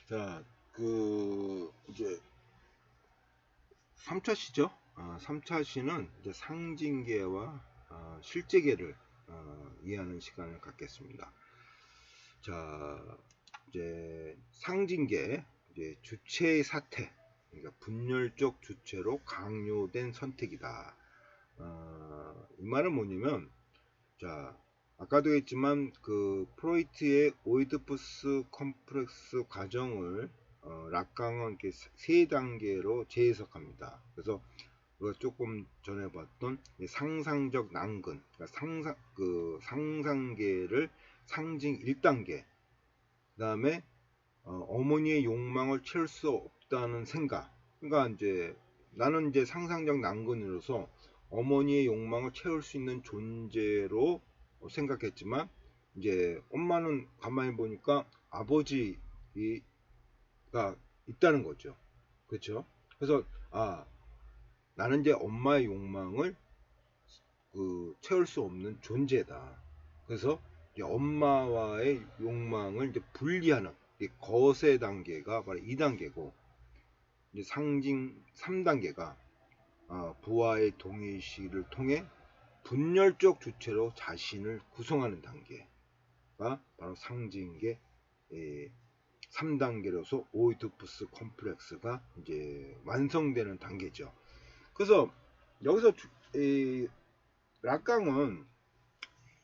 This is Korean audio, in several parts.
자, 이제 3차 시죠? 3차 시는 이제 상징계와 실제계를 이해하는 시간을 갖겠습니다. 자, 이제 상징계, 이제 주체의 사태, 그러니까 분열적 주체로 강요된 선택이다. 이 말은 뭐냐면, 자, 아까도 했지만 프로이트의 오이드푸스 컴플렉스 과정을 락강은 이렇게 세 단계로 재해석합니다. 그래서 우리가 조금 전에 봤던 상상적 난근, 그러니까 상상계를 상징 1단계, 그 다음에 어머니의 욕망을 채울 수 없다는 생각. 그러니까 이제 나는 이제 상상적 난근으로서 어머니의 욕망을 채울 수 있는 존재로 생각했지만, 이제 엄마는 가만히 보니까 아버지가 있다는 거죠. 그렇죠? 그래서 나는 이제 엄마의 욕망을 채울 수 없는 존재다. 그래서 이제 엄마와의 욕망을 이제 분리하는 거세 단계가 바로 2단계고, 이제 상징 3단계가 부하의 동의시를 통해 분열적 주체로 자신을 구성하는 단계가 바로 상징계 3단계로서 오이드푸스 컴플렉스가 이제 완성되는 단계죠. 그래서 여기서 락강은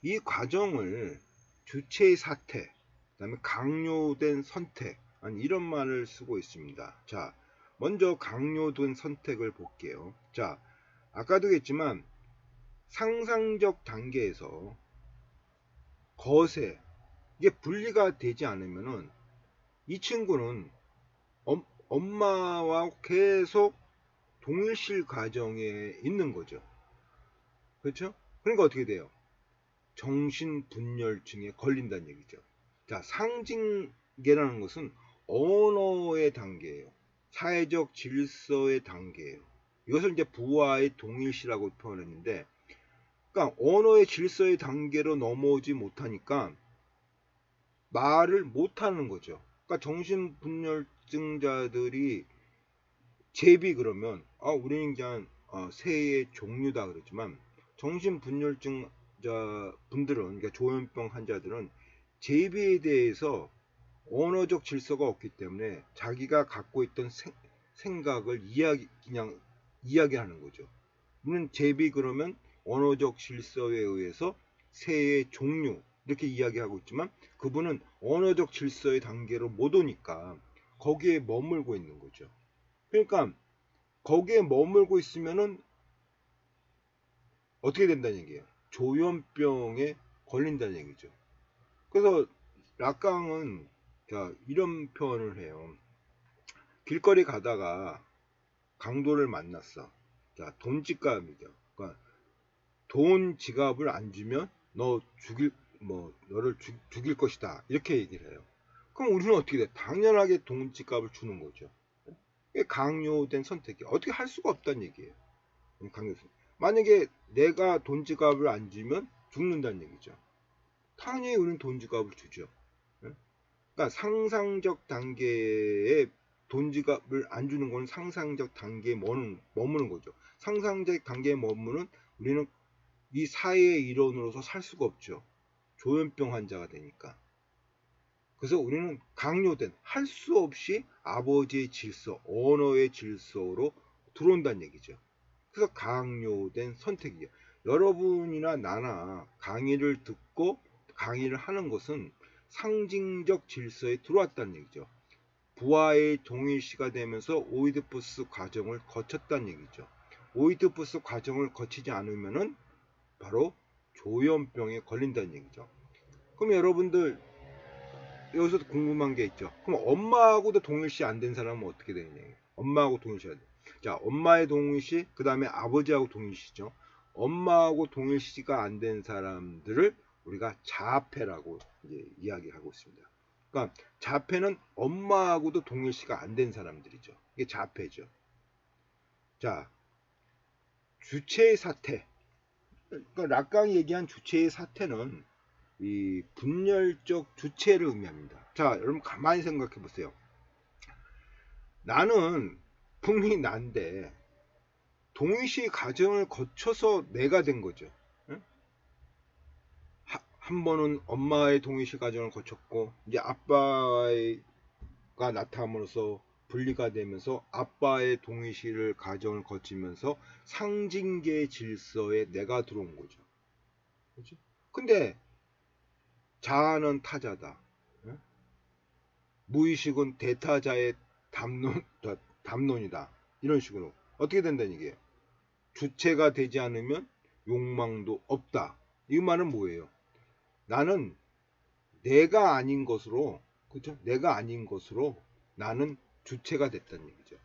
이 과정을 주체의 사태, 그 다음에 강요된 선택, 이런 말을 쓰고 있습니다. 자, 먼저 강요된 선택을 볼게요. 자, 아까도 했지만 상상적 단계에서 거세, 이게 분리가 되지 않으면은 이 친구는 엄마와 계속 동일실 과정에 있는 거죠. 그렇죠? 그러니까 어떻게 돼요? 정신분열증에 걸린다는 얘기죠. 자, 상징계라는 것은 언어의 단계예요. 사회적 질서의 단계예요. 이것을 이제 부하의 동일시라고 표현했는데, 그러니까 언어의 질서의 단계로 넘어오지 못하니까 말을 못하는 거죠. 그러니까 정신분열증자들이 제비 그러면 우리는 그냥 새의 종류다 그러지만, 정신분열증자 분들은, 그러니까 조현병 환자들은 제비에 대해서 언어적 질서가 없기 때문에 자기가 갖고 있던 생각을 그냥 이야기하는 거죠. 우리는 제비 그러면 언어적 질서에 의해서 새의 종류 이렇게 이야기하고 있지만, 그분은 언어적 질서의 단계로 못 오니까 거기에 머물고 있는 거죠. 그러니까 거기에 머물고 있으면은 어떻게 된다는 얘기예요? 조현병에 걸린다는 얘기죠. 그래서 락강은 이런 표현을 해요. 길거리 가다가 강도를 만났어. 자, 돈 지갑이죠. 그러니까 돈 지갑을 안 주면 너를 죽일 것이다. 이렇게 얘기를 해요. 그럼 우리는 어떻게 돼? 당연하게 돈 지갑을 주는 거죠. 이게 강요된 선택이 어떻게 할 수가 없다는 얘기예요. 강요된. 만약에 내가 돈 지갑을 안 주면 죽는다는 얘기죠. 당연히 우리는 돈 지갑을 주죠. 그러니까 상상적 단계에 돈 지갑을 안 주는 건 상상적 단계에 머무는 거죠. 상상적 단계에 머무는 우리는 이 사회의 일원으로서 살 수가 없죠. 조현병 환자가 되니까. 그래서 우리는 강요된, 할 수 없이 아버지의 질서, 언어의 질서로 들어온다는 얘기죠. 그래서 강요된 선택이에요. 여러분이나 나나 강의를 듣고 강의를 하는 것은 상징적 질서에 들어왔다는 얘기죠. 부하의 동일시가 되면서 오이드푸스 과정을 거쳤다는 얘기죠. 오이드푸스 과정을 거치지 않으면은 바로 조현병에 걸린다는 얘기죠. 그럼 여러분들 여기서 궁금한 게 있죠. 그럼 엄마하고도 동일시 안 된 사람은 어떻게 되느냐? 엄마하고 동일시 안 돼. 자, 엄마의 동일시, 그 다음에 아버지하고 동일시죠. 엄마하고 동일시가 안 된 사람들을 우리가 자폐라고 이제 이야기하고 있습니다. 그러니까 자폐는 엄마하고도 동일시가 안 된 사람들이죠. 이게 자폐죠. 자, 주체의 사태. 그러니까 락강이 얘기한 주체의 사태는 이 분열적 주체를 의미합니다. 자, 여러분 가만히 생각해 보세요. 나는 분명히 난데 동의시 과정을 거쳐서 내가 된 거죠. 응? 한 번은 엄마의 동의시 과정을 거쳤고 이제 아빠가 나타남으로써 분리가 되면서 아빠의 동의시를 과정을 거치면서 상징계 질서에 내가 들어온 거죠. 그렇죠? 근데 자아는 타자다. 응? 무의식은 대타자의 담론, 담론이다. 이런 식으로 어떻게 된다는 얘기예요. 주체가 되지 않으면 욕망도 없다. 이 말은 뭐예요? 나는 내가 아닌 것으로, 그죠? 내가 아닌 것으로 나는 주체가 됐다는 얘기죠.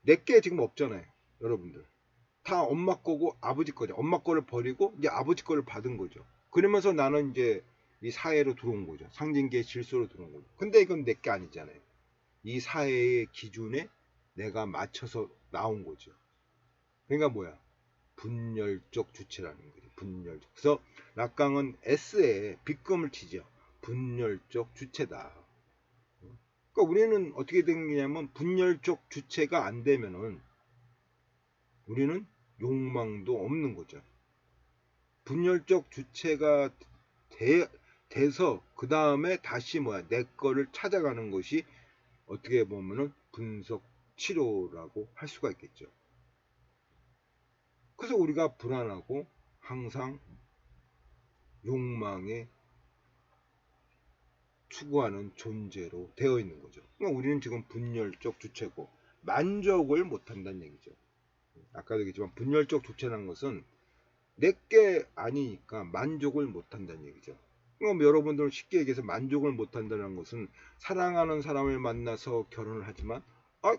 내게 지금 없잖아요, 여러분들. 다 엄마 거고 아버지 거죠. 엄마 거를 버리고 이제 아버지 거를 받은 거죠. 그러면서 나는 이제 이 사회로 들어온 거죠. 상징계의 질서로 들어온 거죠. 근데 이건 내게 아니잖아요. 이 사회의 기준에 내가 맞춰서 나온 거죠. 그러니까 뭐야? 분열적 주체라는 거죠. 분열적. 그래서 락강은 S에 빗금을 치죠. 분열적 주체다. 그러니까 우리는 어떻게 되냐면 분열적 주체가 안 되면은 우리는 욕망도 없는 거죠. 분열적 주체가 돼서 그 다음에 다시 뭐야 내 거를 찾아가는 것이 어떻게 보면은 분석 치료라고 할 수가 있겠죠. 그래서 우리가 불안하고 항상 욕망에 추구하는 존재로 되어 있는 거죠. 그러니까 우리는 지금 분열적 주체고 만족을 못한다는 얘기죠. 아까도 얘기했지만 분열적 주체라는 것은 내게 아니니까 만족을 못한다는 얘기죠. 그럼 여러분들은 쉽게 얘기해서 만족을 못한다는 것은 사랑하는 사람을 만나서 결혼을 하지만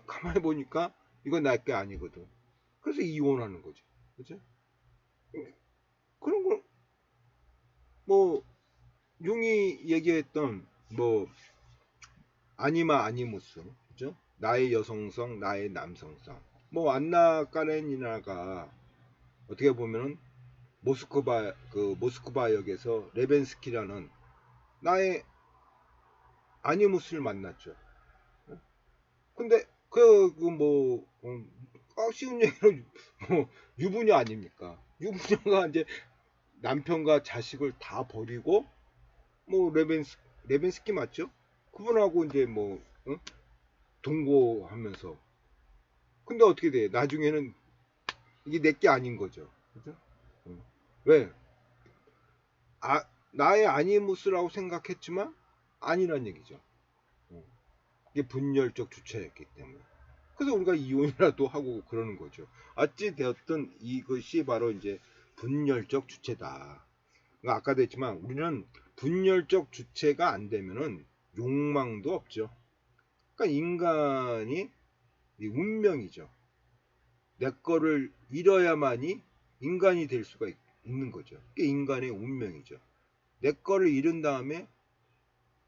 가만히 보니까 이건 내게 아니거든. 그래서 이혼하는 거죠. 그죠? 그런 거 뭐 융이 얘기했던 뭐 아니마 아니무스 그죠? 나의 여성성 나의 남성성 뭐 안나 까레니나가 어떻게 보면은 모스크바 역에서 레벤스키라는 나의 아니무스를 만났죠. 근데 그뭐 쉬운 얘기로 뭐 유부녀 아닙니까? 유부녀가 이제 남편과 자식을 다 버리고 뭐 레벤스키 맞죠? 그분하고 이제 뭐 동거하면서 근데 어떻게 돼? 나중에는 이게 내게 아닌 거죠. 그죠? 왜? 나의 아니무스라고 생각했지만 아니란 얘기죠. 이게 분열적 주체였기 때문에. 그래서 우리가 이혼이라도 하고 그러는 거죠. 어찌 되었든 이것이 바로 이제 분열적 주체다. 그러니까 아까도 했지만 우리는 분열적 주체가 안 되면은 욕망도 없죠. 그러니까 인간이 운명이죠. 내 거를 잃어야만이 인간이 될 수가 있는 거죠. 이게 인간의 운명이죠. 내 거를 잃은 다음에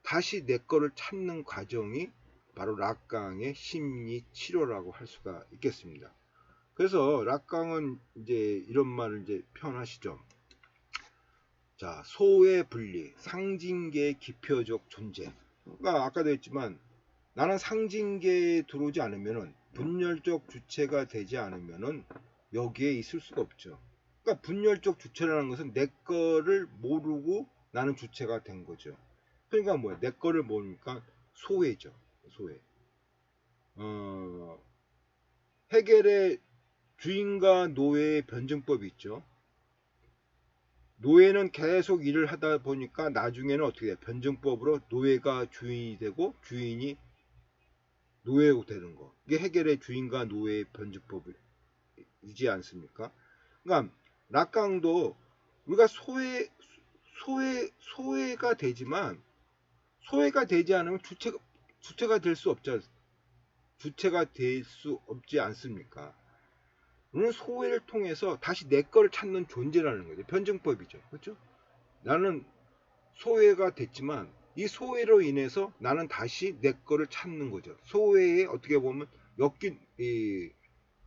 다시 내 거를 찾는 과정이 바로 락강의 심리 치료라고 할 수가 있겠습니다. 그래서 락강은 이제 이런 말을 이제 표현하시죠. 자, 소의 분리, 상징계의 기표적 존재. 그러니까 아까도 했지만 나는 상징계에 들어오지 않으면은 분열적 주체가 되지 않으면은 여기에 있을 수가 없죠. 그러니까 분열적 주체라는 것은 내 거를 모르고 나는 주체가 된 거죠. 그러니까 뭐야? 내 거를 모르니까 소외죠. 소외. 해겔의 주인과 노예의 변증법이 있죠. 노예는 계속 일을 하다 보니까 나중에는 어떻게 돼? 변증법으로 노예가 주인이 되고 주인이 노예가 되는 거. 이게 해겔의 주인과 노예의 변증법이지 않습니까? 그러니까 락강도 우리가 소외가 되지만 소외가 되지 않으면 주체가 될 수 없지 주체가 될 수 없지 않습니까? 우리는 소외를 통해서 다시 내 거를 찾는 존재라는 거죠. 변증법이죠. 그렇죠? 나는 소외가 됐지만 이 소외로 인해서 나는 다시 내 거를 찾는 거죠. 소외에 어떻게 보면 이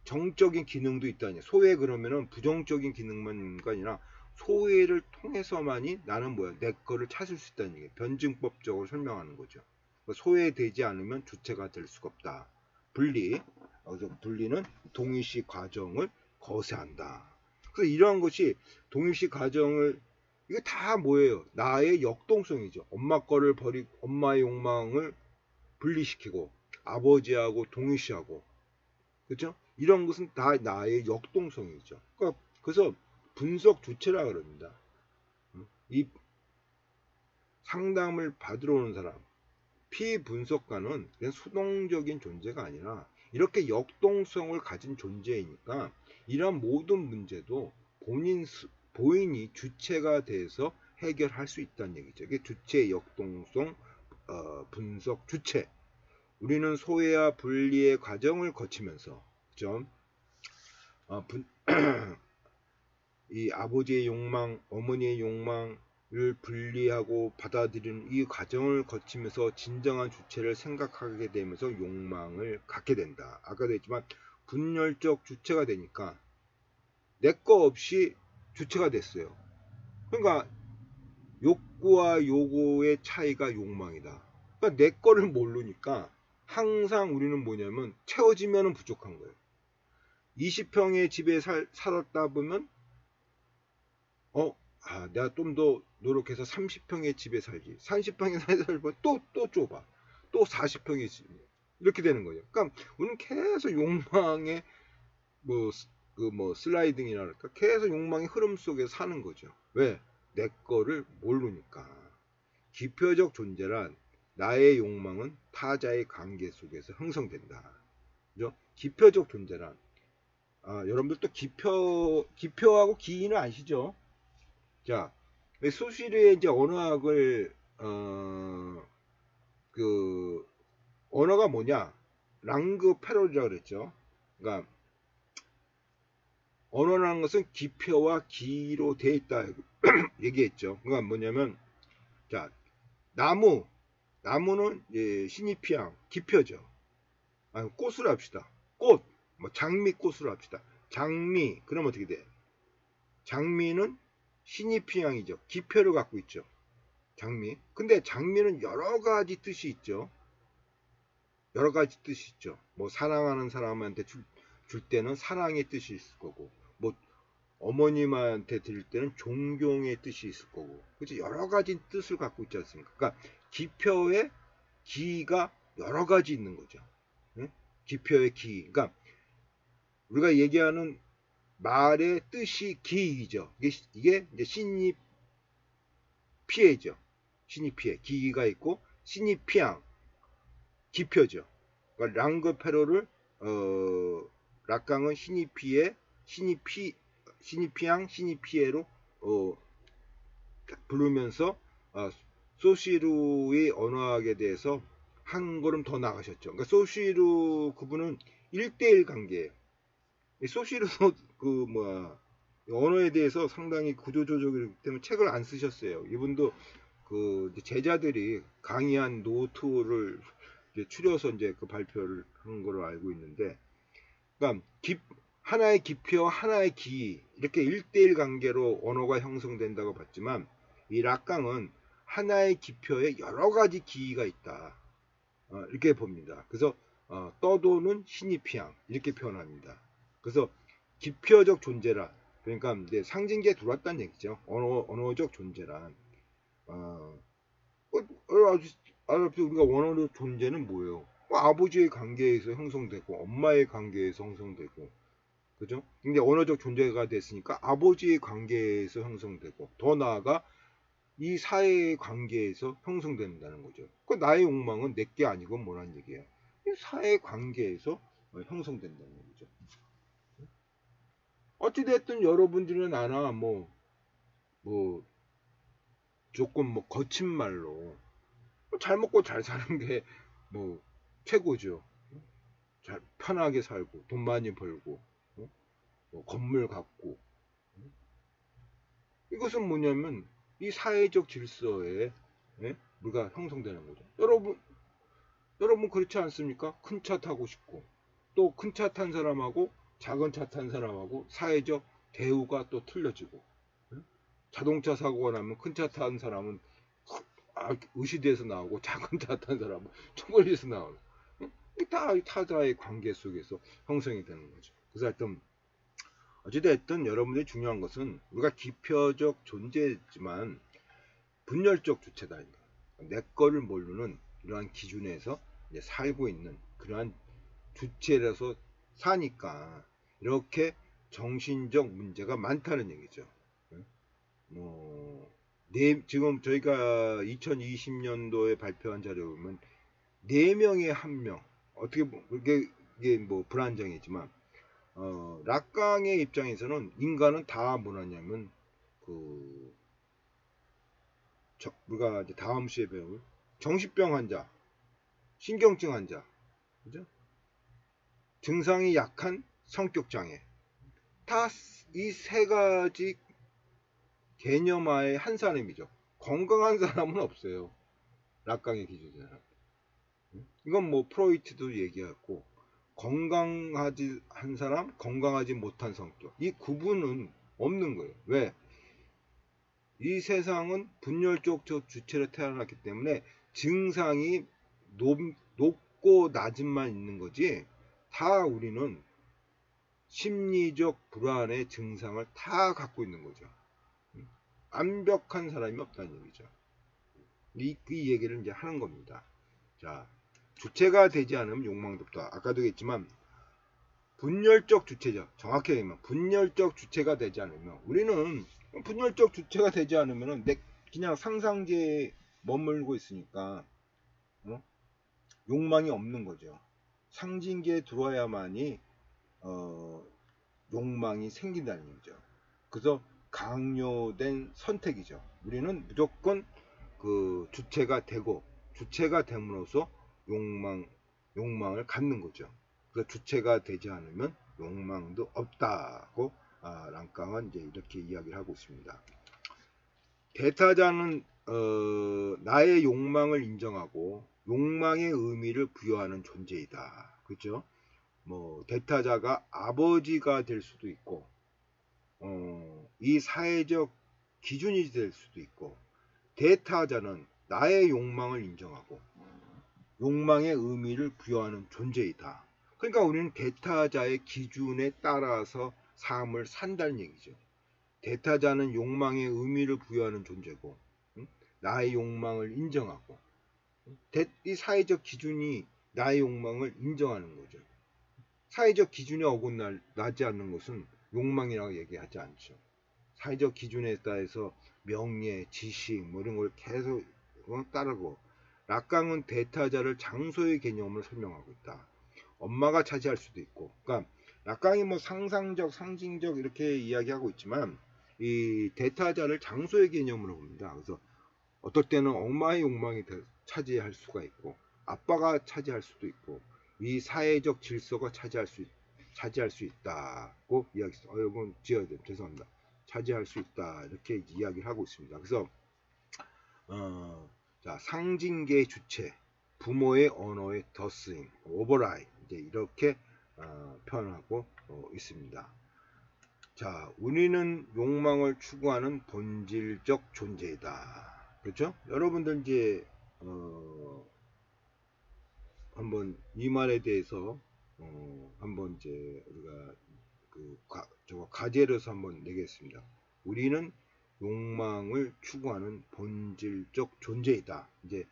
정적인 기능도 있다니. 소외 그러면은 부정적인 기능만 있는 거 아니라 소외를 통해서만이 나는 뭐야 내 거를 찾을 수 있다는 얘기예요. 변증법적으로 설명하는 거죠. 소외되지 않으면 주체가 될 수가 없다. 분리. 그래서 분리는 동일시 과정을 거세한다. 그래서 이러한 것이 동일시 과정을 이게 다 뭐예요? 나의 역동성이죠. 엄마 거를 버리고 엄마의 욕망을 분리시키고 아버지하고 동일시하고 그렇죠? 이런 것은 다 나의 역동성이죠. 그러니까 그래서 분석 주체라 그럽니다. 이 상담을 받으러 오는 사람, 피분석가는 그냥 수동적인 존재가 아니라 이렇게 역동성을 가진 존재이니까 이런 모든 문제도 본인이 주체가 돼서 해결할 수 있다는 얘기죠. 이게 주체 역동성 분석 주체. 우리는 소외와 분리의 과정을 거치면서 그죠? 이 아버지의 욕망, 어머니의 욕망을 분리하고 받아들이는 이 과정을 거치면서 진정한 주체를 생각하게 되면서 욕망을 갖게 된다. 아까도 했지만 분열적 주체가 되니까 내 거 없이 주체가 됐어요. 그러니까 욕구와 요구의 차이가 욕망이다. 그러니까 내 거를 모르니까 항상 우리는 뭐냐면 채워지면 부족한 거예요. 20평의 집에 살았다 보면 내가 좀 더 노력해서 30평의 집에 살기. 30평에 살면 또 좁아. 또 40평의 집. 이렇게 되는 거예요. 그러니까 우리는 계속 욕망의 슬라이딩이라 할까? 계속 욕망의 흐름 속에 사는 거죠. 왜? 내 거를 모르니까. 기표적 존재란 나의 욕망은 타자의 관계 속에서 형성된다. 그죠? 기표적 존재란 여러분들 또 기표하고 기인을 아시죠? 자, 소시르의 이제 언어학을 그 언어가 뭐냐? 랑그 패러디라고 그랬죠. 그러니까 언어라는 것은 기표와 기로 되어 있다 얘기했죠. 그러니까 뭐냐면 자, 나무는 시니피앙 기표죠. 꽃으로 합시다. 꽃, 장미꽃으로 합시다. 장미, 그럼 어떻게 돼? 장미는 시니피앙이죠. 기표를 갖고 있죠. 장미. 근데 장미는 여러 가지 뜻이 있죠. 여러 가지 뜻이 있죠. 사랑하는 사람한테 줄 때는 사랑의 뜻이 있을 거고, 어머님한테 드릴 때는 존경의 뜻이 있을 거고, 그치? 여러 가지 뜻을 갖고 있지 않습니까? 그러니까 기표의 기가 여러 가지 있는 거죠. 네? 기표의 기. 그러니까 우리가 얘기하는 말의 뜻이 기이죠. 이게 이제 시니피에죠. 시니피에 기가 있고 시니피앙 기표죠. 그러니까 랑그페로를 락강은 시니피에 시니피앙 시니피에로 부르면서 소시루의 언어학에 대해서 한 걸음 더 나가셨죠. 그러니까 소시루 그분은 1대1 관계예요. 소시루도 언어에 대해서 상당히 구조조적이기 때문에 책을 안 쓰셨어요. 이분도 제자들이 강의한 노트를 추려서 이제 그 발표를 한 걸로 알고 있는데, 그러니까 하나의 기표와 하나의 기 이렇게 1대1 관계로 언어가 형성된다고 봤지만 이 락강은 하나의 기표에 여러 가지 기가 있다. 이렇게 봅니다. 그래서 떠도는 시니피앙 이렇게 표현합니다. 그래서 기표적 존재란 그러니까 이제 상징계에 들어왔다는 얘기죠. 언어적 존재란 우리가 원하는 존재는 뭐예요? 아버지의 관계에서 형성되고 엄마의 관계에서 형성되고 그죠? 근데 언어적 존재가 됐으니까 아버지의 관계에서 형성되고 더 나아가 이 사회의 관계에서 형성된다는 거죠. 그 나의 욕망은 내게 아니고 뭐란 얘기야? 이 사회 관계에서 형성된다는 거죠. 어찌됐든 여러분들은 아나 조금 거친 말로 잘 먹고 잘 사는 게 최고죠. 잘 편하게 살고 돈 많이 벌고 건물 갖고 이것은 뭐냐면 이 사회적 질서에 우리가 형성되는 거죠. 여러분 그렇지 않습니까? 큰 차 타고 싶고 또 큰 차 탄 사람하고 작은 차 탄 사람하고 사회적 대우가 또 틀려지고 자동차 사고가 나면 큰 차 탄 사람은 의시대에서 나오고 작은 차 탄 사람은 초벌리에서 나오고 다 타자의 관계 속에서 형성이 되는 거죠. 그래서 하여튼 어찌됐든 여러분들이 중요한 것은 우리가 기표적 존재지만 분열적 주체다. 내 거를 모르는 이러한 기준에서 이제 살고 있는 그러한 주체라서 사니까 이렇게 정신적 문제가 많다는 얘기죠. 뭐, 지금 저희가 2020년도에 발표한 자료 보면 4명에 1명, 어떻게 이게 뭐 불안정이지만 락강의 입장에서는 인간은 다 뭐냐면 그 우리가 이제 다음 시에 배울 정신병 환자, 신경증 환자, 그죠? 증상이 약한 성격 장애, 다 이 세 가지 개념하에 한 사람이죠. 건강한 사람은 없어요. 락강의 기준에는. 이건 뭐 프로이트도 얘기했고 건강하지 한 사람, 건강하지 못한 성격. 이 구분은 없는 거예요. 왜? 이 세상은 분열적 주체로 태어났기 때문에 증상이 높고 낮은만 있는 거지 다 우리는 심리적 불안의 증상을 다 갖고 있는 거죠. 완벽한 사람이 없다는 얘기죠. 이 얘기를 이제 하는 겁니다. 자, 주체가 되지 않으면 욕망도 없다. 아까도 얘기했지만 분열적 주체죠. 정확히 얘기하면 분열적 주체가 되지 않으면 우리는 분열적 주체가 되지 않으면 그냥 상상제에 머물고 있으니까 욕망이 없는 거죠. 상징계에 들어와야만이 욕망이 생긴다는 얘기죠. 그래서 강요된 선택이죠. 우리는 무조건 그 주체가 되고 주체가 됨으로써 욕망을 갖는 거죠. 그래서 주체가 되지 않으면 욕망도 없다고 랑강은 이제 이렇게 이야기를 하고 있습니다. 대타자는 나의 욕망을 인정하고 욕망의 의미를 부여하는 존재이다. 그렇죠? 뭐 대타자가 아버지가 될 수도 있고 이 사회적 기준이 될 수도 있고 대타자는 나의 욕망을 인정하고 욕망의 의미를 부여하는 존재이다. 그러니까 우리는 대타자의 기준에 따라서 삶을 산다는 얘기죠. 대타자는 욕망의 의미를 부여하는 존재고 나의 욕망을 인정하고 이 사회적 기준이 나의 욕망을 인정하는 거죠. 사회적 기준에 어긋나지 않는 것은 욕망이라고 얘기하지 않죠. 사회적 기준에 따라서 명예, 지식 뭐 이런 걸 계속 따르고 락강은 대타자를 장소의 개념으로 설명하고 있다. 엄마가 차지할 수도 있고 그러니까 락강이 뭐 상상적, 상징적 이렇게 이야기하고 있지만 이 대타자를 장소의 개념으로 봅니다. 그래서 어떨 때는 엄마의 욕망이 차지할 수가 있고 아빠가 차지할 수도 있고 이 사회적 질서가 차지할 수 있다고 이야기했어요. 이건 지어야 돼요. 죄송합니다. 차지할 수 있다 이렇게 이야기를 하고 있습니다. 그래서 자, 상징계의 주체, 부모의 언어의 더스임, 오버라이 이제 이렇게 표현하고 있습니다. 자, 우리는 욕망을 추구하는 본질적 존재이다. 그렇죠? 여러분들 이제 한번 이 말에 대해서 한번 이제 우리가 저거 과제로서 한번 내겠습니다. 우리는 욕망을 추구하는 본질적 존재이다. 이제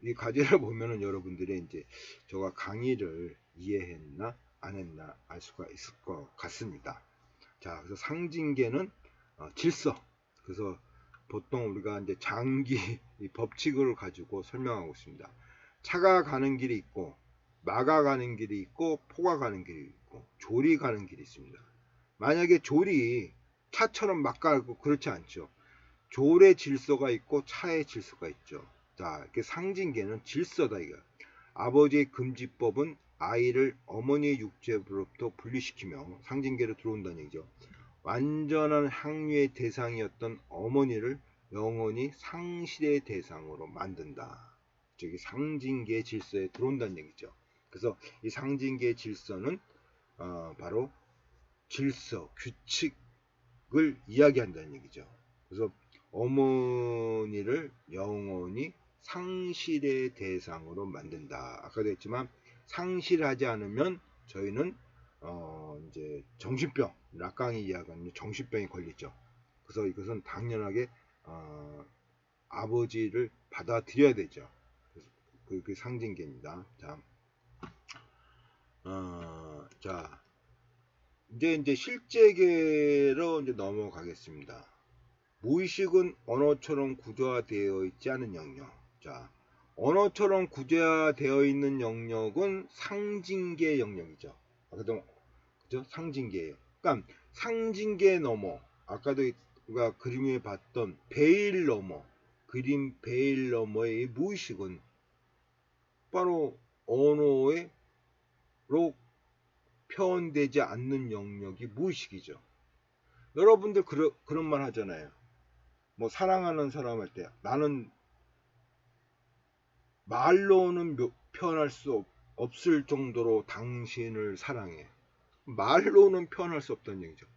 이 과제를 보면은 여러분들이 이제 저가 강의를 이해했나 안 했나 알 수가 있을 것 같습니다. 자, 그래서 상징계는 질서. 그래서 보통 우리가 이제 장기 법칙을 가지고 설명하고 있습니다. 차가 가는 길이 있고 마가 가는 길이 있고 포가 가는 길이 있고 졸이 가는 길이 있습니다. 만약에 졸이 차처럼 막 가고 그렇지 않죠. 졸의 질서가 있고 차의 질서가 있죠. 자, 이렇게 상징계는 질서다 이거. 아버지의 금지법은 아이를 어머니의 육체로부터 분리시키며 상징계로 들어온다는 얘기죠. 완전한 향유의 대상이었던 어머니를 영원히 상실의 대상으로 만든다. 즉 상징계의 질서에 들어온다는 얘기죠. 그래서 이 상징계의 질서는 바로 질서, 규칙을 이야기한다는 얘기죠. 그래서 어머니를 영원히 상실의 대상으로 만든다. 아까도 했지만 상실하지 않으면 저희는 이제 정신병, 락강이 이야기하는 정신병이 걸리죠. 그래서 이것은 당연하게 아버지를 받아들여야 되죠. 그 상징계입니다. 자, 이제 실제계로 이제 넘어가겠습니다. 무의식은 언어처럼 구조화되어 있지 않은 영역. 자, 언어처럼 구조화되어 있는 영역은 상징계 영역이죠. 아까도 그죠? 상징계예요. 그러니까 상징계 넘어 아까도 우리가 그림에 봤던 베일 넘어 그림 베일 넘어의 무의식은 바로 언어로 표현되지 않는 영역이 무의식이죠. 여러분들 그런 말 하잖아요. 뭐 사랑하는 사람 할 때 나는 말로는 표현할 수 없을 정도로 당신을 사랑해. 말로는 표현할 수 없다는 얘기죠.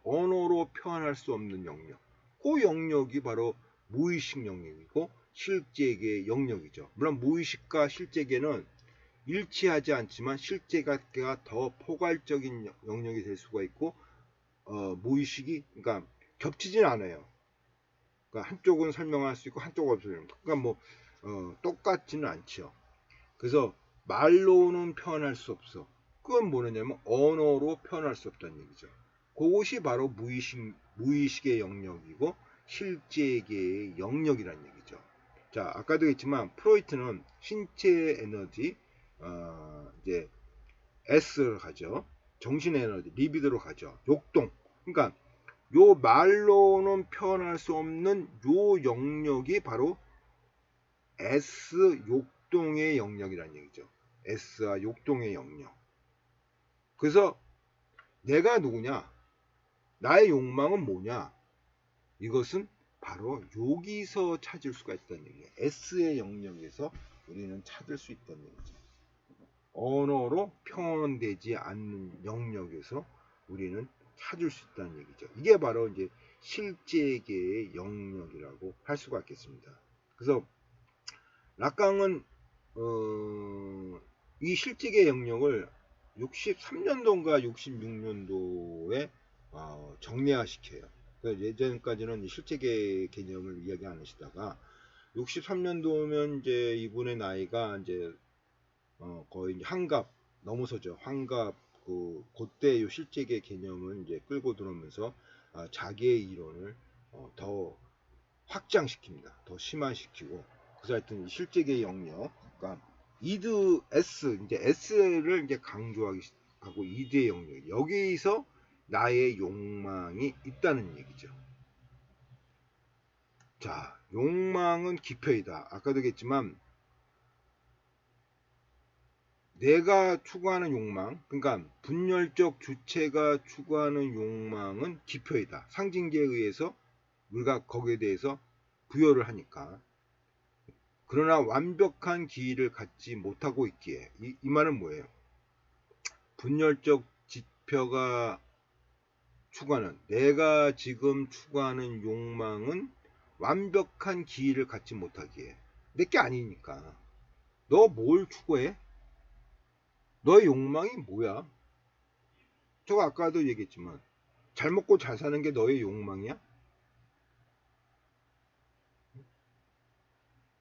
언어로 표현할 수 없는 영역. 그 영역이 바로 무의식 영역이고 실제계의 영역이죠. 물론 무의식과 실제계는 일치하지 않지만 실제가 더 포괄적인 영역이 될 수가 있고 무의식이 그러니까 겹치진 않아요. 그러니까 한쪽은 설명할 수 있고 한쪽은 없어요. 그러니까 뭐 똑같지는 않죠. 그래서 말로는 표현할 수 없어. 그건 뭐냐면 언어로 표현할 수 없다는 얘기죠. 그것이 바로 무의식의 영역이고 실제계의 영역이라는 얘기죠. 자, 아까도 했지만 프로이트는 신체 에너지 이제 S를 가죠. 정신 에너지 리비드로 가죠. 욕동. 그러니까 요 말로는 표현할 수 없는 요 영역이 바로 S 욕동의 영역이라는 얘기죠. S와 욕동의 영역. 그래서 내가 누구냐? 나의 욕망은 뭐냐? 이것은 바로 여기서 찾을 수가 있다는 얘기예요. S의 영역에서 우리는 찾을 수 있다는 얘기죠. 언어로 표현되지 않는 영역에서 우리는 찾을 수 있다는 얘기죠. 이게 바로 이제 실제계의 영역이라고 할 수가 있겠습니다. 그래서 락강은 이 실제계 영역을 63년도인가 66년도에 정례화시켜요. 그러니까 예전까지는 실제계 개념을 이야기 안 하시다가 63년도면 이제 이분의 나이가 이제 거의 환갑 넘어서죠. 환갑 그때 실제계 개념을 이제 끌고 들어오면서 자기의 이론을 더 확장시킵니다. 더 심화시키고 그래서 하여튼 실제계 영역, 그러니까 이드 S 이제 S를 이제 강조하기 하고 이드의 영역 여기서 나의 욕망이 있다는 얘기죠. 자, 욕망은 기표이다. 아까도 얘기했지만 내가 추구하는 욕망, 그러니까 분열적 주체가 추구하는 욕망은 기표이다. 상징계에 의해서 우리가 거기에 대해서 부여를 하니까. 그러나 완벽한 기의를 갖지 못하고 있기에 이 말은 뭐예요? 분열적 지표가 추구하는 내가 지금 추구하는 욕망은 완벽한 기의를 갖지 못하기에 내게 아니니까. 너 뭘 추구해? 너의 욕망이 뭐야? 저거 아까도 얘기했지만 잘 먹고 잘 사는 게 너의 욕망이야?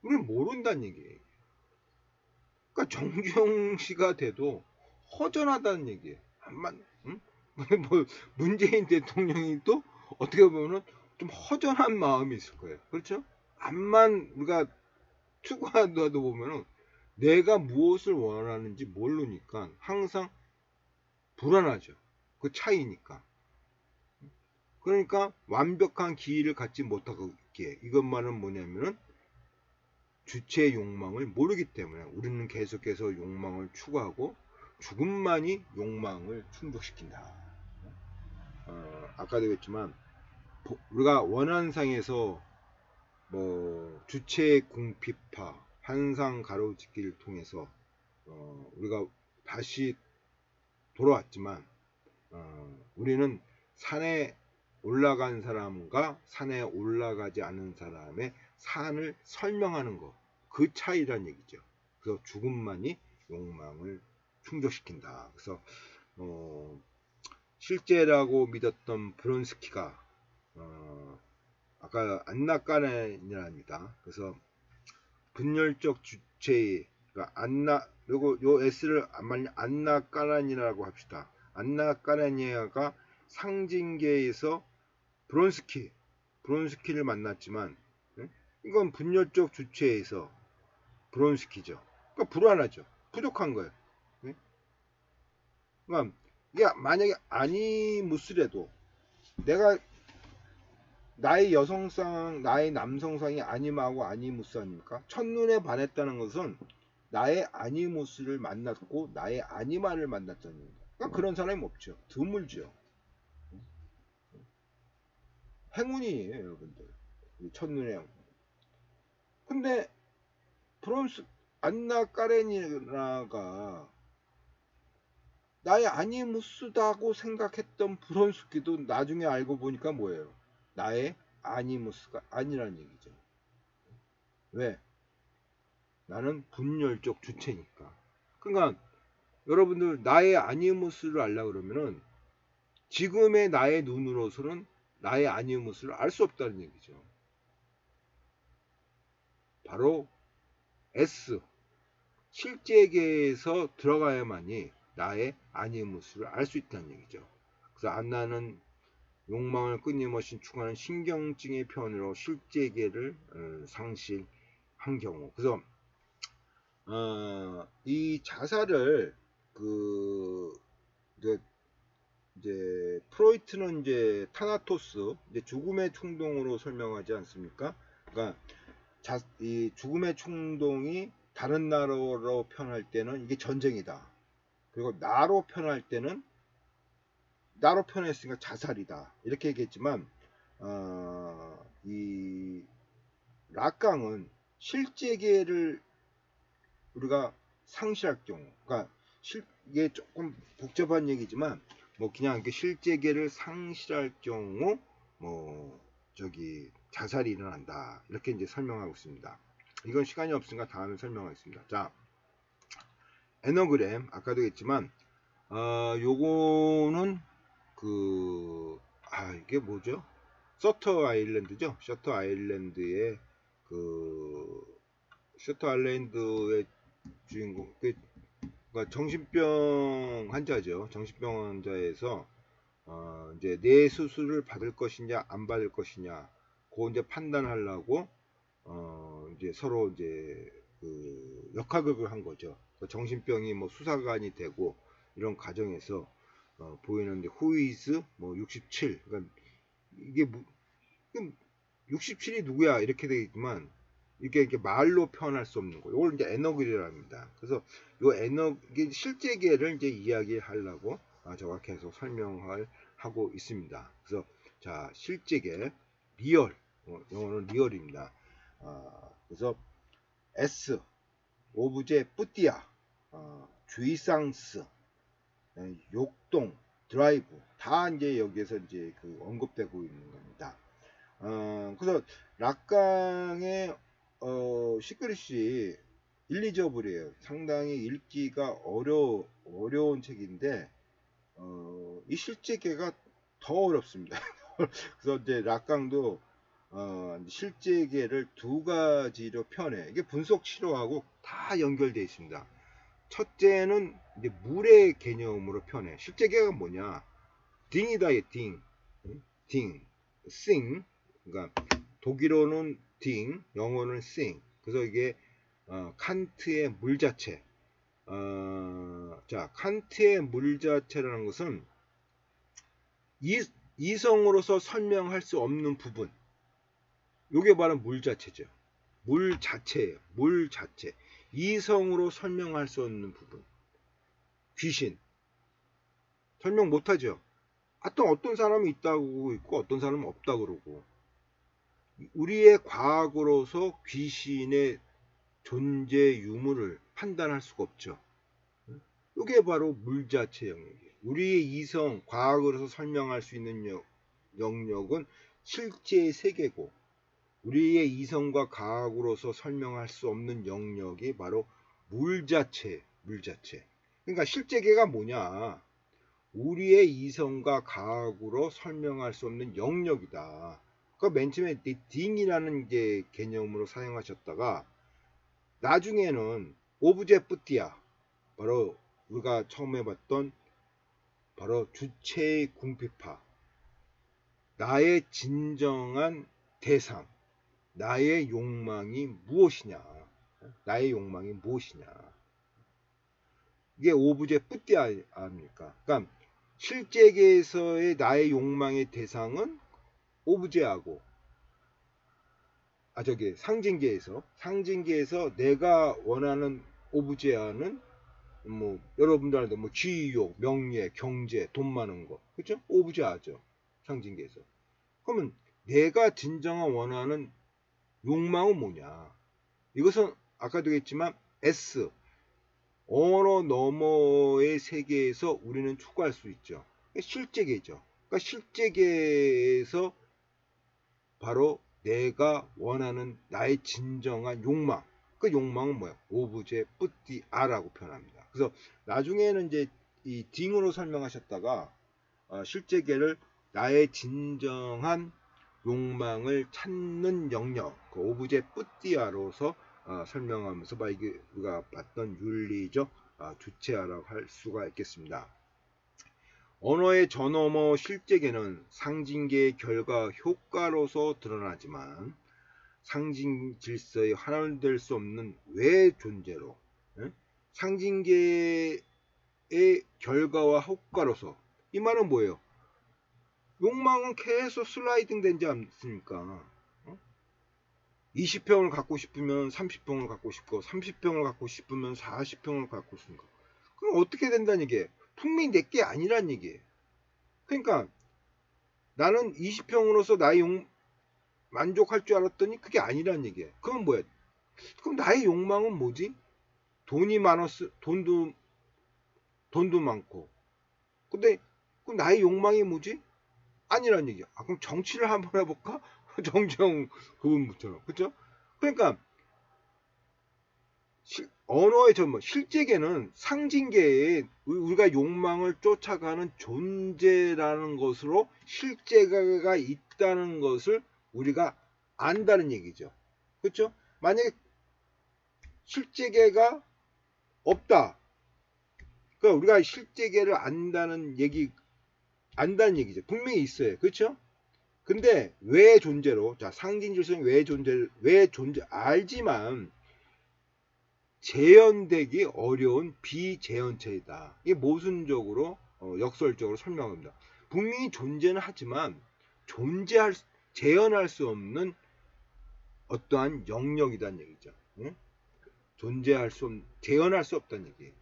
우리는 모른다는 얘기예요. 그러니까 정주영씨가 돼도 허전하다는 얘기예요. 응? 뭐 문재인 대통령이 또 어떻게 보면은 좀 허전한 마음이 있을 거예요. 그렇죠? 암만 우리가 추구하다 보면은 내가 무엇을 원하는지 모르니까 항상 불안하죠. 그 차이니까. 그러니까 완벽한 기의를 갖지 못하고 있기에 이것만은 뭐냐면은 주체의 욕망을 모르기 때문에 우리는 계속해서 욕망을 추구하고 죽음만이 욕망을 충족시킨다. 아까도 얘기했지만 우리가 원한상에서 뭐 주체의 궁핍화, 환상 가로짓기를 통해서 우리가 다시 돌아왔지만 우리는 산에 올라간 사람과 산에 올라가지 않은 사람의 산을 설명하는 것, 그 차이란 얘기죠. 그래서 죽음만이 욕망을 충족시킨다. 그래서 실제라고 믿었던 브론스키가 아까 안나 까렌이랍니다. 그래서 분열적 주체의 그러니까 그리고 요 S를 안나 까렌이라고 합시다. 안나 까레니아가 상징계에서 브론스키를 만났지만 이건 분열적 주체에서 브론스키죠. 그러니까 불안하죠. 부족한 거예요. 그러니까 이게 만약에 아니무스래도 내가 나의 여성상, 나의 남성상이 아님하고 아니무스 아닙니까? 첫눈에 반했다는 것은 나의 아니무스를 만났고 나의 아니마를 만났다는 겁니다. 그러니까 그런 사람이 없죠. 드물죠. 행운이에요, 여러분들. 첫눈에. 근데 안나 까레니나가 나의 아니무스다고 생각했던 브론스키도 나중에 알고 보니까 뭐예요? 나의 아니무스가 아니라는 얘기죠. 왜? 나는 분열적 주체니까. 그러니까 여러분들 나의 아니무스를 알려고 그러면은 지금의 나의 눈으로서는 나의 아니무스를 알 수 없다는 얘기죠. 바로 S 실제계에서 들어가야만이 나의 아니무스를 알 수 있다는 얘기죠. 그래서 안나는 욕망을 끊임없이 추구하는 신경증의 표현으로 실제계를 상실한 경우. 그래서 이 자살을 이제 프로이트는 이제 타나토스 이제 죽음의 충동으로 설명하지 않습니까? 그러니까 이 죽음의 충동이 다른 나로 표현할 때는 이게 전쟁이다. 그리고 나로 표현할 때는 나로 표현했으니까 자살이다. 이렇게 얘기했지만 이 락강은 실제계를 우리가 상실할 경우, 그러니까 이게 조금 복잡한 얘기지만 뭐 그냥 이렇게 실제계를 상실할 경우 자살이 일어난다 이렇게 이제 설명하고 있습니다. 이건 시간이 없으니까 다음에 설명하겠습니다. 자, 에너그램 아까도 했지만 요거는 이게 뭐죠? 셔터 아일랜드죠. 셔터 아일랜드의 주인공 그러니까 정신병 환자죠. 정신병 환자에서 이제 뇌 수술을 받을 것이냐 안 받을 것이냐 그 이제 판단하려고 이제 서로 이제 역학극을 한 거죠. 정신병이 뭐 수사관이 되고 이런 과정에서 보이는데 후이즈 뭐 67. 그러니까 이게 67이 누구야 이렇게 되어 있지만 이렇게 말로 표현할 수 없는 거. 이걸 이제 에너그리라 합니다. 그래서 이게 실제계를 이제 이야기하려고 제가 계속 설명을 하고 있습니다. 그래서 자, 실제계 리얼, 영어는 리얼입니다. 그래서 S 오브제 뿌띠아, 주의상스, 욕동, 드라이브 다 이제 여기에서 이제 언급되고 있는 겁니다. 그래서 락강의 시크릿이 일리저블이에요. 상당히 읽기가 어려운 책인데 이 실제계가 더 어렵습니다. 그래서 이제 락강도 실제계를 두 가지로 표현해. 이게 분석 치료하고 다 연결되어 있습니다. 첫째는 이제 물의 개념으로 표현해. 실제계가 뭐냐? 딩이다, 딩. sing. 그러니까 독일어는 딩, 영어는 sing. 그래서 이게 칸트의 물자체. 자, 칸트의 물자체라는 것은 이성으로서 설명할 수 없는 부분. 요게 바로 물자체죠. 물 자체예요. 물 자체. 이성으로 설명할 수 없는 부분. 귀신. 설명 못하죠. 하여튼 어떤 사람이 있다고 있고 어떤 사람은 없다고 그러고. 우리의 과학으로서 귀신의 존재 유무를 판단할 수가 없죠. 이게 바로 물자체 영역이에요. 우리의 이성, 과학으로서 설명할 수 있는 영역은 실제의 세계고 우리의 이성과 과학으로서 설명할 수 없는 영역이 바로 물자체, 물 자체. 그러니까 실제계가 뭐냐? 우리의 이성과 가학으로 설명할 수 없는 영역이다. 그러니까 맨 처음에 딩이라는 이제 개념으로 사용하셨다가 나중에는 오브제 뿌띠아, 바로 우리가 처음에 봤던 바로 주체의 궁핍화, 나의 진정한 대상, 나의 욕망이 무엇이냐, 나의 욕망이 무엇이냐, 이게 오브제 뿌띠아 아닙니까? 그러니까 실제계에서의 나의 욕망의 대상은 오브제하고, 저기 상징계에서 내가 원하는 오브제와는 뭐 여러분들한테 뭐 지욕, 명예, 경제, 돈 많은 거, 그렇죠? 오브제하죠. 상징계에서. 그러면 내가 진정한 원하는 욕망은 뭐냐? 이것은 아까도 했지만 S, 언어 너머의 세계에서 우리는 추구할 수 있죠. 실제계죠. 그러니까 실제계에서 바로 내가 원하는 나의 진정한 욕망, 그 욕망은 뭐야? 오브제 뿌띠아라고 표현합니다. 그래서 나중에는 이제 이 딩으로 설명하셨다가 실제계를 나의 진정한 욕망을 찾는 영역, 그 오브제 뿌띠아로서 설명하면서 우리가 봤던 윤리적 주체화라고 할 수가 있겠습니다. 언어의 저너머 실제계는 상징계의 결과 효과로서 드러나지만 상징 질서의 하나는 될 수 없는 외 존재로, 상징계의 결과와 효과로서, 이 말은 뭐예요? 욕망은 계속 슬라이딩 되지 않습니까? 20평을 갖고 싶으면 30평을 갖고 싶고 30평을 갖고 싶으면 40평을 갖고 싶고, 그럼 어떻게 된다는 얘기예요? 분명히 내게 아니란 얘기예요. 그러니까 나는 20평으로서 나의 만족할 줄 알았더니 그게 아니란 얘기예요. 그럼 뭐야? 그럼 나의 욕망은 뭐지? 돈이 많았어, 돈도 많고. 근데 그럼 나의 욕망이 뭐지? 아니란 얘기야. 그럼 정치를 한번 해볼까? 정정 그분처럼, 그렇죠? 그러니까 언어의 전문 실제계는 상징계에 우리가 욕망을 쫓아가는 존재라는 것으로 실제가 있다는 것을 우리가 안다는 얘기죠. 그렇죠? 만약에 실제계가 없다. 그러니까 우리가 실제계를 안다는 얘기죠. 분명히 있어요. 그렇죠? 근데 왜 존재로, 자, 상징 질서는 왜 존재 알지만 재현되기 어려운 비재현체이다. 이게 모순적으로 역설적으로 설명합니다. 분명히 존재는 하지만 재현할 수 없는 어떠한 영역이란 얘기죠. 응? 재현할 수 없다는 얘기예요.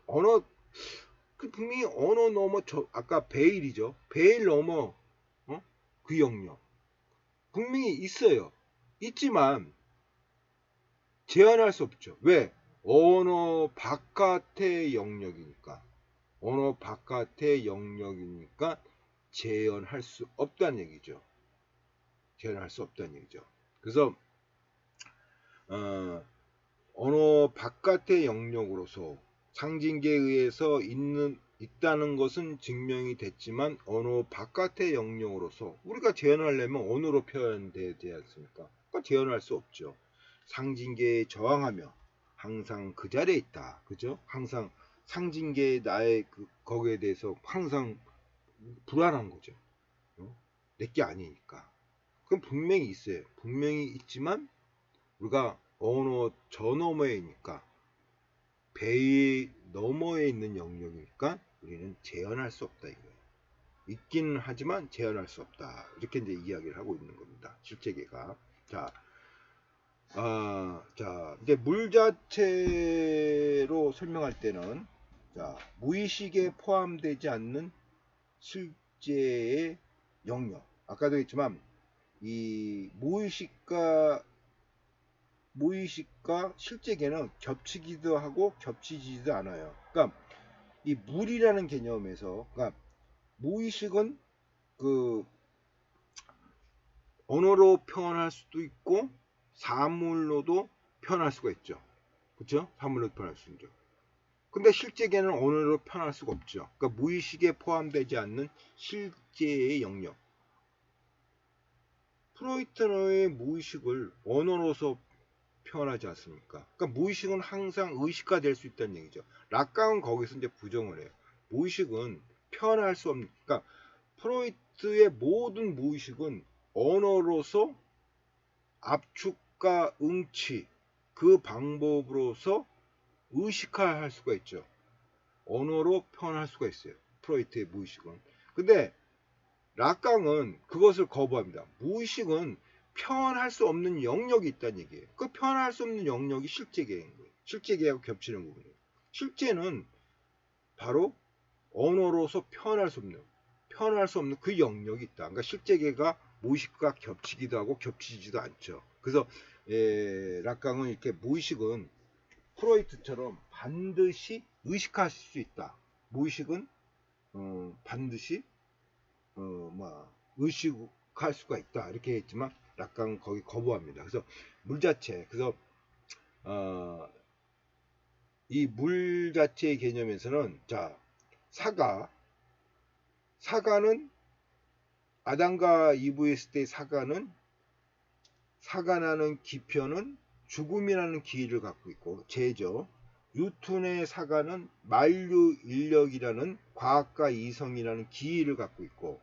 언어, 분명히 언어 넘어, 아까 베일이죠. 베일 넘어, 그 영역 분명히 있어요. 있지만 재현할 수 없죠. 왜? 언어 바깥의 영역이니까. 언어 바깥의 영역이니까 재현할 수 없다는 얘기죠. 재현할 수 없다는 얘기죠. 그래서 언어 바깥의 영역으로서 상징계에 의해서 있다는 것은 증명이 됐지만 언어 바깥의 영역으로서 우리가 재현하려면 언어로 표현되지 않습니까? 그러니까 재현할 수 없죠. 상징계에 저항하며 항상 그 자리에 있다. 그죠? 항상 상징계의 나의 거기에 대해서 항상 불안한 거죠. 내게 아니니까. 그럼 분명히 있어요. 분명히 있지만 우리가 언어 저 너머에 있니까, 배 너머에 있는 영역이니까 우리는 재현할 수 없다 이거예요. 있기는 하지만 재현할 수 없다. 이렇게 이제 이야기를 하고 있는 겁니다. 실제계가. 자, 이제 물 자체로 설명할 때는, 자, 무의식에 포함되지 않는 실제의 영역. 아까도 했지만 이 무의식과 실제계는 겹치기도 하고 겹치지도 않아요. 그러니까 이 물이라는 개념에서, 그러니까 무의식은 그 언어로 표현할 수도 있고 사물로도 표현할 수가 있죠. 그렇죠? 사물로 표현할 수 있죠. 근데 실제계는 언어로 표현할 수가 없죠. 그러니까 무의식에 포함되지 않는 실제의 영역. 프로이트의 무의식을 언어로서 표현하지 않습니까? 그러니까 무의식은 항상 의식화 될 수 있다는 얘기죠. 락강은 거기서 이제 부정을 해요. 무의식은 표현할 수 없는, 그러니까 프로이트의 모든 무의식은 언어로서 압축과 응치 그 방법으로서 의식화할 수가 있죠. 언어로 표현할 수가 있어요. 프로이트의 무의식은. 근데 락강은 그것을 거부합니다. 무의식은 표현할 수 없는 영역이 있다는 얘기예요. 그 표현할 수 없는 영역이 실제계인 거예요. 실제계하고 겹치는 부분이에요. 실제는 바로 언어로서 표현할 수 없는 그 영역이 있다. 그러니까 실제계가 무의식과 겹치기도 하고 겹치지도 않죠. 그래서 락강은 이렇게 무의식은 프로이트처럼 반드시 의식하실 수 있다. 무의식은 반드시 의식할 수가 있다. 이렇게 했지만 락강은 거기 거부합니다. 그래서 물 자체, 그래서 이 물 자체의 개념에서는 자 사과는 아담과 이브에 있을 때 사과나는 기표는 죽음이라는 기의를 갖고 있고 죄죠. 뉴턴의 사과는 만류 인력이라는 과학과 이성이라는 기의를 갖고 있고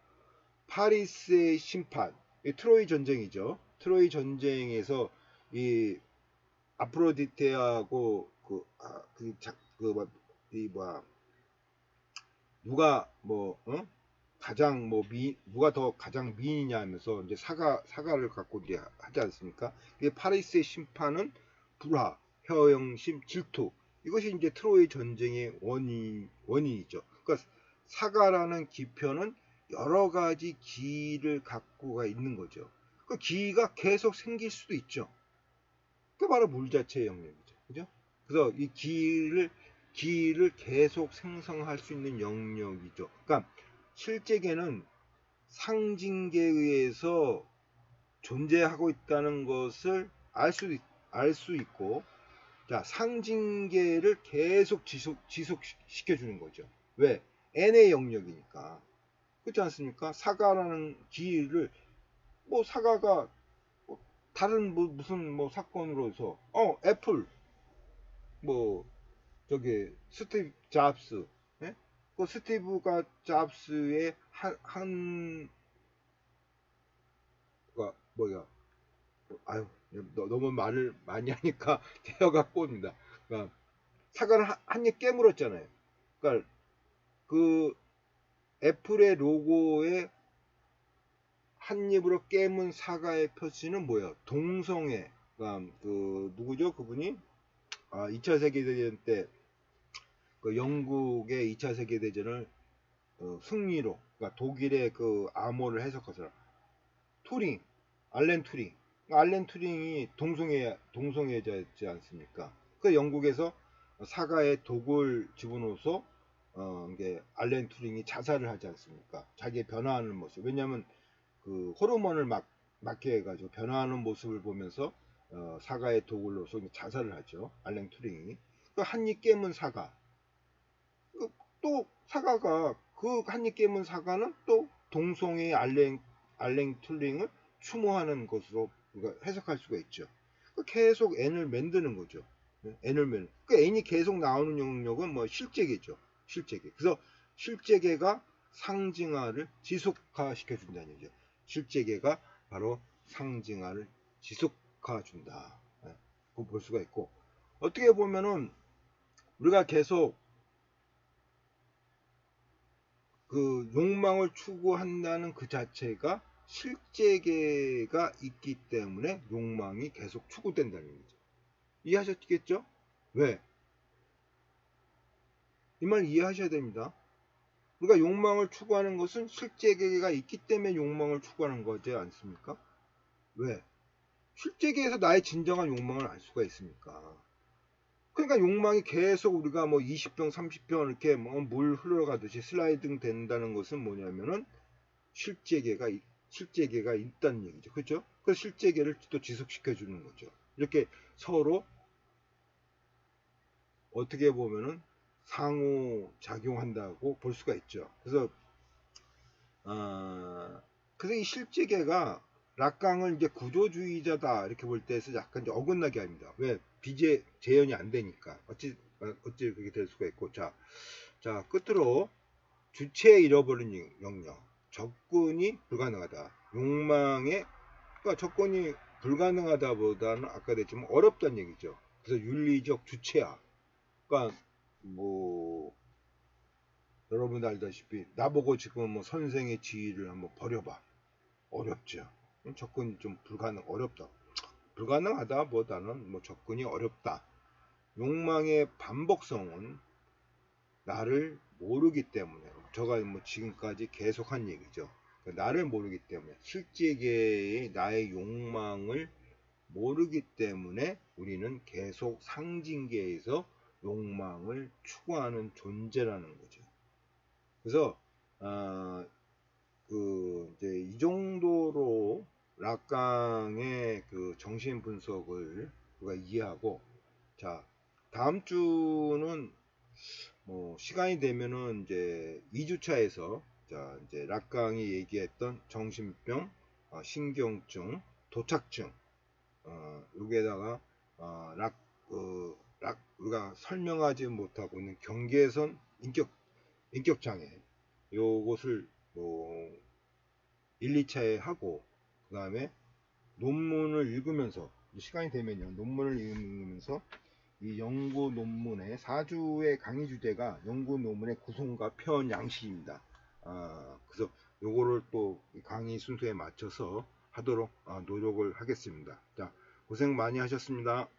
파리스의 심판, 트로이 전쟁이죠. 트로이 전쟁에서 이 아프로디테하고 누가 누가 더 가장 미인이냐 하면서 이제 사과를 갖고 이제 하지 않습니까? 이게 파리스의 심판은 불화, 혀영심, 질투. 이것이 이제 트로이 전쟁의 원인이죠. 그러니까 사과라는 기표는 여러 가지 기를 갖고가 있는 거죠. 그 기가 계속 생길 수도 있죠. 그 바로 물 자체의 영역이죠. 그죠? 그래서 이 기를 계속 생성할 수 있는 영역이죠. 그러니까 실제계는 상징계에 의해서 존재하고 있다는 것을 알 수 있고, 자, 상징계를 계속 지속시켜주는 거죠. 왜? n의 영역이니까. 그렇지 않습니까? 사과라는 기를, 사과가 다른 무슨 사건으로 해서, 애플, 스티브 잡스, 예? 그 스티브가 잡스의 아유, 너무 말을 많이 하니까 대화가 꼬입니다. 그러니까 사과를 한 입 깨물었잖아요. 그러니까 그 애플의 로고에 한 입으로 깨문 사과의 표시는 뭐예요? 동성애. 그러니까 누구죠? 그분이 2차 세계대전 때 그 영국의 2차 세계대전을 승리로, 그러니까 독일의 그 암호를 해석해서 투링, 알렌 투링. 알렌 투링이 동성애자였지 않습니까? 그 영국에서 사과에 독을 집어넣어서 이게 알렌 투링이 자살을 하지 않습니까? 자기의 변화하는 모습. 왜냐하면 그 호르몬을 맞게 해가지고 변화하는 모습을 보면서 사과에 독을 넣어서 자살을 하죠. 알렌 투링이. 그 한입 깨문 사과. 또 사과가 그 한입 깨문 사과는 또 동성애의 알렌 툴링을 추모하는 것으로 우리가 해석할 수가 있죠. 계속 n을 만드는 거죠. n을 만. 그 n이 계속 나오는 영역은 실제계죠. 실제계. 그래서 실제계가 상징화를 지속화시켜 준다는 얘기죠. 실제계가 바로 상징화를 지속화 준다. 그거 볼 수가 있고, 어떻게 보면은 우리가 계속 그 욕망을 추구한다는 그 자체가 실제계가 있기 때문에 욕망이 계속 추구된다는 얘기죠. 이해하셨겠죠? 왜? 이 말 이해하셔야 됩니다. 우리가 욕망을 추구하는 것은 실제계가 있기 때문에 욕망을 추구하는 거지 않습니까? 왜? 실제계에서 나의 진정한 욕망을 알 수가 있으니까. 그러니까 욕망이 계속 우리가 20병, 30병 이렇게 물 흘러가듯이 슬라이딩 된다는 것은 뭐냐면은 실제계가 있다는 얘기죠. 그렇죠? 그 실제계를 또 지속시켜 주는 거죠. 이렇게 서로 어떻게 보면은 상호 작용한다고 볼 수가 있죠. 그래서 그래서 이 실제계가 락강을 이제 구조주의자다 이렇게 볼 때에서 약간 이제 어긋나게 합니다. 왜? 재현이 안 되니까. 어찌 그렇게 될 수가 있고. 자 끝으로 주체 잃어버린 영역, 접근이 불가능하다. 욕망에, 그러니까 접근이 불가능하다보다는 아까 됐지만 어렵다는 얘기죠. 그래서 윤리적 주체화. 그러니까 뭐 여러분 알다시피 나보고 지금 뭐 선생의 지위를 한번 버려봐. 어렵죠. 접근이 좀 어렵다. 불가능하다보다는 뭐 접근이 어렵다. 욕망의 반복성은 나를 모르기 때문에, 저가 뭐 지금까지 계속한 얘기죠. 나를 모르기 때문에, 실제계의 나의 욕망을 모르기 때문에 우리는 계속 상징계에서 욕망을 추구하는 존재라는 거죠. 그래서 이제 이 정도로 락강의 그 정신 분석을 우리가 이해하고, 자 다음 주는 뭐 시간이 되면은 이제 2주차에서 자 이제 락강이 얘기했던 정신병, 신경증, 도착증, 여기에다가 우리가 설명하지 못하고 있는 경계선 인격 장애, 요것을 뭐 1, 2차에 하고, 그 다음에 논문을 읽으면서, 시간이 되면요 논문을 읽으면서 이 연구 논문의 4주의 강의 주제가 연구 논문의 구성과 표현 양식입니다. 그래서 요거를 또 강의 순서에 맞춰서 하도록 노력을 하겠습니다. 자, 고생 많이 하셨습니다.